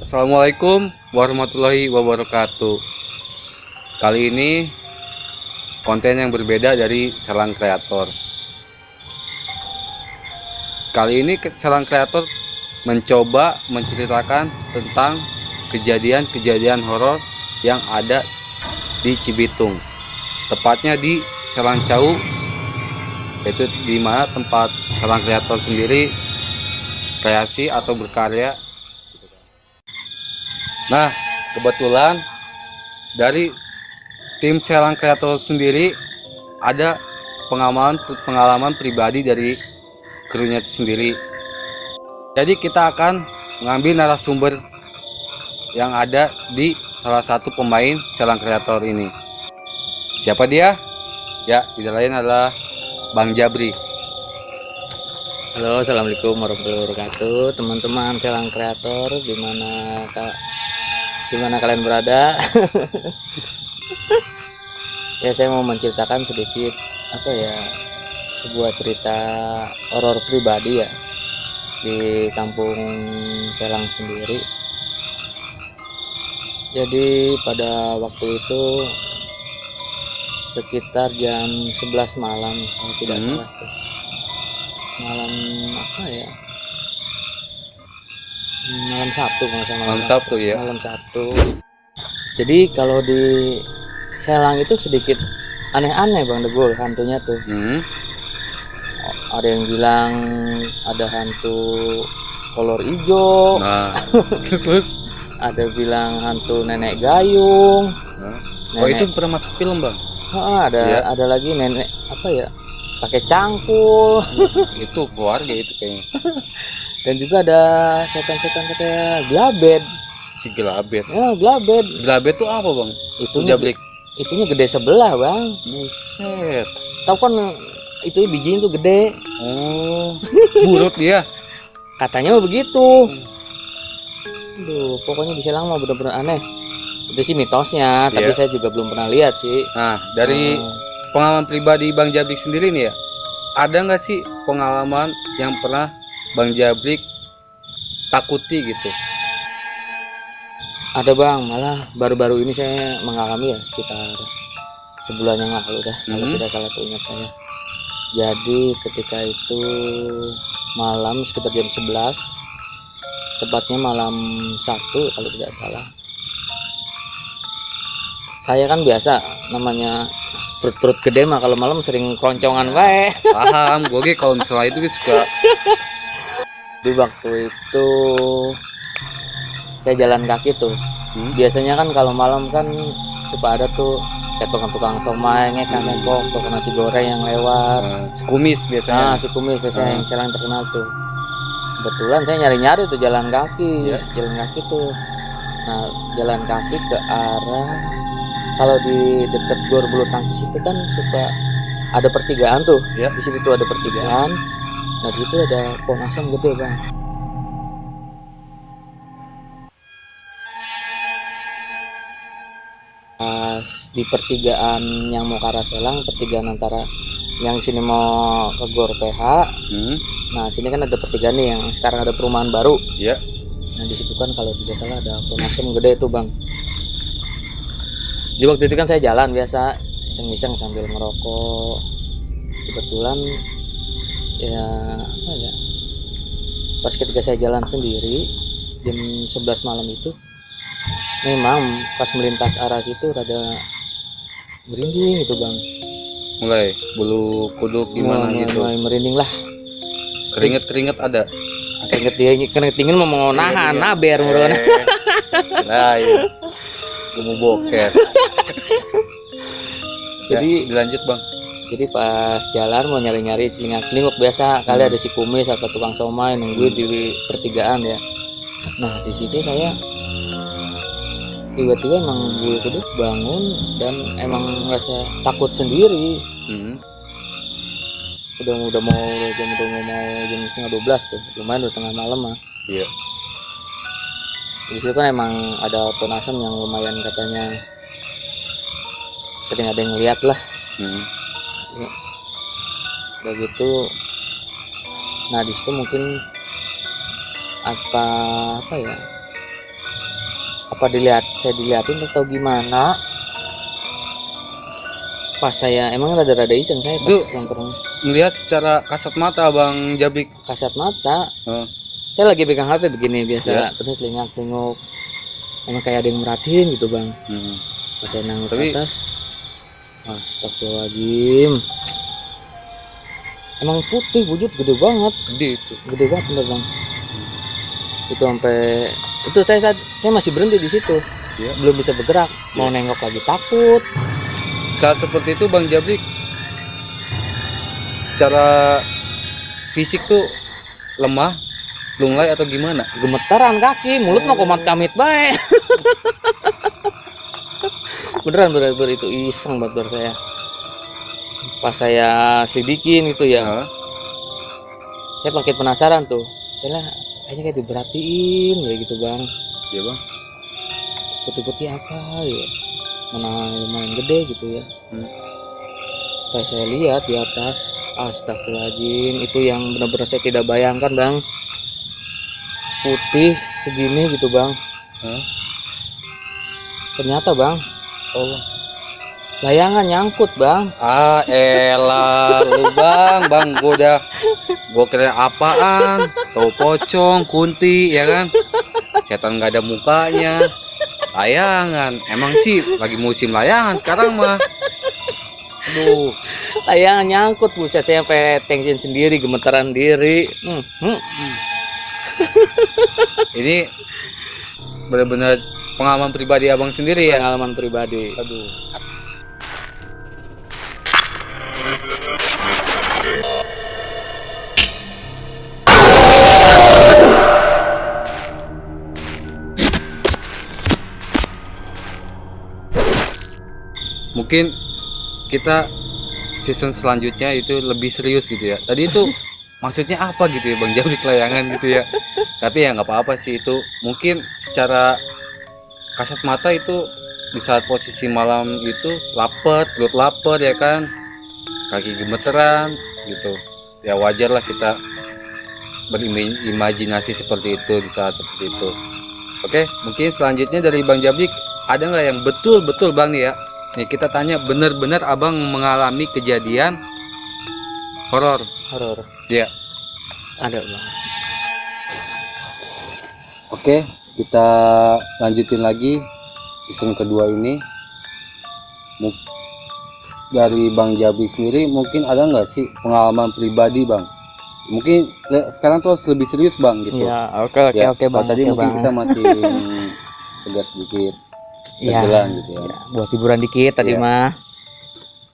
Assalamualaikum warahmatullahi wabarakatuh. Kali ini konten yang berbeda dari Selang Kreator. Kali ini Selang Kreator mencoba menceritakan tentang kejadian-kejadian horor yang ada di Cibitung, tepatnya di Selang Cau, yaitu di mana tempat Selang Kreator sendiri kreasi atau berkarya. Nah, kebetulan dari tim Selang Kreator sendiri ada pengalaman pribadi dari krunya sendiri. Jadi kita akan mengambil narasumber yang ada di salah satu pemain Selang Kreator ini. Siapa dia? Ya, tidak lain adalah Bang Jabri. Halo, assalamualaikum warahmatullahi wabarakatuh, teman-teman Selang Kreator, dimana kalian berada. Ya, saya mau menceritakan sedikit sebuah cerita horor pribadi ya di kampung Selang sendiri. Jadi pada waktu itu sekitar jam 11 malam kalau tidak salah tuh. Malam Sabtu, malam Sabtu. Jadi kalau di Selang itu sedikit aneh-aneh Bang Degul hantunya tuh. Ada yang bilang ada hantu kolor hijau. Nah, terus ada bilang hantu nenek gayung. Oh, itu pernah masuk film, Bang? Ada lagi nenek pakai cangkul. Itu keluarga itu kayaknya. Dan juga ada setan-setan kayak gelabet. Si Gelabet. Gelabet. Gelabet tuh apa, Bang? Itunya gede sebelah, Bang. Buset. Tahu kan itu bijinya tuh gede. Oh, buruk dia. Katanya begitu. Aduh, pokoknya di Selang mah bener-bener aneh. Itu sih mitosnya, tapi saya juga belum pernah lihat sih. Nah, dari pengalaman pribadi Bang Jabrik sendiri nih ya, ada nggak sih pengalaman yang pernah Bang Jabrik takuti gitu? Ada Bang, malah baru-baru ini saya mengalami ya sekitar sebulan yang lalu dah, kalau tidak salah tuh ingat saya. Jadi ketika itu malam sekitar jam 11, tepatnya malam 1 kalau tidak salah. Saya kan biasa namanya perut gede mah kalau malam sering keroncongan wae. Paham, gue kalau misalnya itu suka. Di waktu itu saya jalan kaki tuh. Biasanya kan kalau malam kan suka ada tuh kayak tukang-tukang somai, ngekok, tukang nasi goreng yang lewat. Sekumis biasanya. Sekumis biasanya yang Selang terkenal tuh. Kebetulan saya nyari-nyari tuh jalan kaki tuh. Nah, jalan kaki ke arah, kalau di dekat Gor Bulu Tangkis itu kan suka ada pertigaan tuh. Di situ tuh ada pertigaan. Nah, di situ ada pohon asam gede, Bang. Pas di pertigaan yang mau ke arah Selang, pertigaan antara yang sini mau ke Gor PH. Nah, sini kan ada pertigaan nih yang sekarang ada perumahan baru. Nah, di situ kan kalau tidak salah ada pohon asam gede tuh, Bang. Di waktu itu kan saya jalan biasa, iseng-iseng sambil ngerokok. Kebetulan pas ketika saya jalan sendiri jam 11 malam itu, memang pas melintas arah situ rada merinding gitu, Bang. Mulai bulu kuduk gimana gitu. Mulai merinding lah. Keringet ada. Keringet dingin mau nahan naber bro. Nah, iya. Mau boker. Jadi dilanjut, Bang. Jadi pas jalan mau nyari-nyari celingak-celinguk biasa kali ada si kumis atau tukang somai nungguin di pertigaan ya. Nah, di situ saya tiba-tiba emang bulu kuduk bangun dan emang merasa takut sendiri. Udah mau jam 11:30 tuh, lumayan udah tengah malam mah. Iya. Di situ kan emang ada pohon asam yang lumayan katanya sering ada yang lihat lah. Udah gitu, nah di situ mungkin apa ya apa saya diliatin atau gimana. Pas saya emang rada-rada iseng saya pas nongkrong. Melihat secara kasat mata Bang Jabrik. Kasat mata. Saya lagi pegang HP begini biasa, terus tengok. Emang kayak ada yang merhatiin gitu Bang. Pas saya nangis ke atas, astagfirullahaladzim. Emang putih, wujud gede banget. Gede banget bener Bang. Itu sampai itu saya masih berhenti di situ. Belum bisa bergerak. Mau nengok lagi takut. Saat seperti itu Bang Jabrik secara fisik tuh lemah, lunglai atau gimana? Gemetaran kaki, mulut mau komat kamit baik. Beneran itu iseng banget saya. Pas saya selidikin gitu ya. Saya pakai penasaran tuh. Saya kayaknya kayak diperhatiin ya gitu Bang. Iya Bang. Putih-putih apa ya? Mana lumayan gede gitu ya. Pas saya lihat di atas, astagfirullahaladzim, itu yang benar-benar saya tidak bayangkan Bang. Putih segini gitu Bang. Ternyata Bang, layangan nyangkut Bang. Elah lu Bang, gua kira apaan? Tahu pocong, kunti ya kan? Setan nggak ada mukanya. Layangan, emang sih lagi musim layangan sekarang mah. Aduh, layangan nyangkut, buset saya sampai tensin sendiri, gemetaran diri. Ini benar-benar pengalaman pribadi Abang sendiri ya? Pengalaman pribadi. Aduh. Mungkin kita season selanjutnya itu lebih serius gitu ya. Tadi itu maksudnya apa gitu ya Bang Jabrik layangan gitu ya. Tapi ya nggak apa-apa sih itu. Mungkin secara kasat mata itu di saat posisi malam itu perut lapar ya kan, kaki gemeteran gitu. Ya wajar lah kita berimajinasi seperti itu di saat seperti itu. Oke, mungkin selanjutnya dari Bang Jabrik ada nggak yang betul-betul Bang nih ya? Nih kita tanya benar-benar Abang mengalami kejadian horor. Iya. Ada Bang. Oke, kita lanjutin lagi season kedua ini. Dari Bang Jabrik sendiri mungkin ada nggak sih pengalaman pribadi Bang? Mungkin sekarang tuh harus lebih serius Bang gitu. Iya, oke Bang. Tadi mungkin kita masih tegas sedikit. Jalan gitu ya. Buat hiburan dikit tadi mah.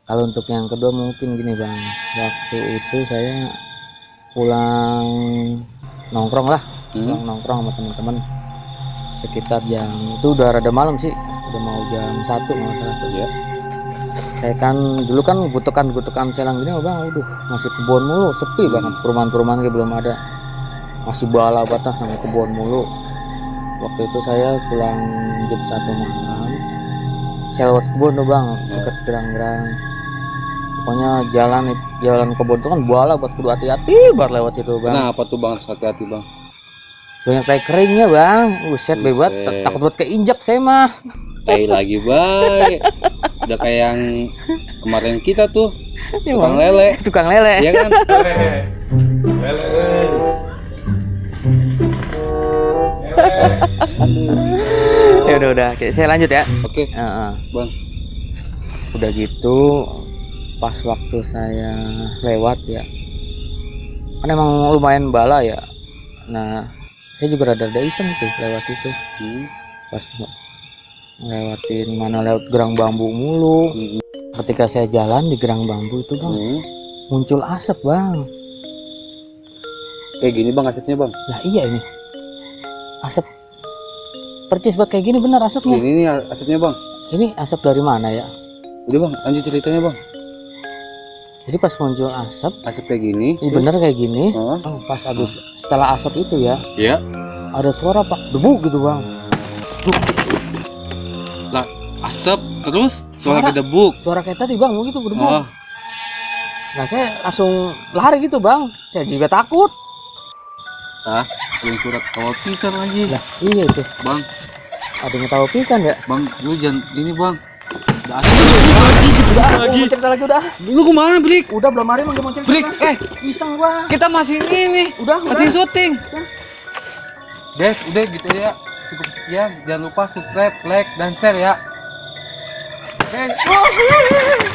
Kalau untuk yang kedua mungkin gini Bang, waktu itu saya pulang nongkrong nongkrong sama teman-teman sekitar jam itu udah rada malam sih, udah mau jam 1 mau salah ya. Saya kan dulu kan gutukan selang gini Bang, masih kebun mulu, sepi banget, perumahan kayak belum ada, masih bala batah sama kebun mulu. Waktu itu saya pulang jam 1 malam, saya lewat kebun tuh Bang, dekat gerang-gerang. Pokoknya jalan kebun itu kan buala buat kudu hati-hati bar lewat itu Bang. Kenapa tuh Bang hati-hati Bang? Banyak tai keringnya Bang, buset bebat, takut buat keinjak saya mah. Tai lagi baik, udah kayak yang kemarin kita tuh, tukang lele. Tukang lele. Iya kan? Ya udah, saya lanjut ya. Oke. Bang. Udah gitu, pas waktu saya lewat ya, kan emang lumayan bala ya. Nah, saya juga rada iseng tuh lewat itu. Pas lewatin lewat gerang bambu mulu. Ketika saya jalan di gerang bambu itu Bang, muncul asap Bang. Kayak gini Bang asapnya Bang? Nah iya ini asap percis buat kayak gini bener asapnya. Ini nih asapnya Bang. Ini asap dari mana ya? Udah Bang, lanjut ceritanya Bang. Jadi pas muncul asap kayak gini, bener kayak gini. Pas habis setelah asap itu ya, ada suara Pak debu gitu Bang. Lah asap terus suara gedebuk. Suara kayak tadi Bang, gitu berdebuk. Nah saya langsung lari gitu Bang. Saya juga takut. Belum surat kawal pisar lagi. Lah iya itu Bang. Ada yang tahu pisan ya? Bang, lu jangan ini bang. Udah Lagi cerita lagi udah. Lu kemana, Brik? Udah belum hari mau cerita. Brik, iseng gua. kita masih ini. Masih syuting. Guys, udah gitu ya. Cukup sekian. Jangan lupa subscribe, like, dan share ya. Oke.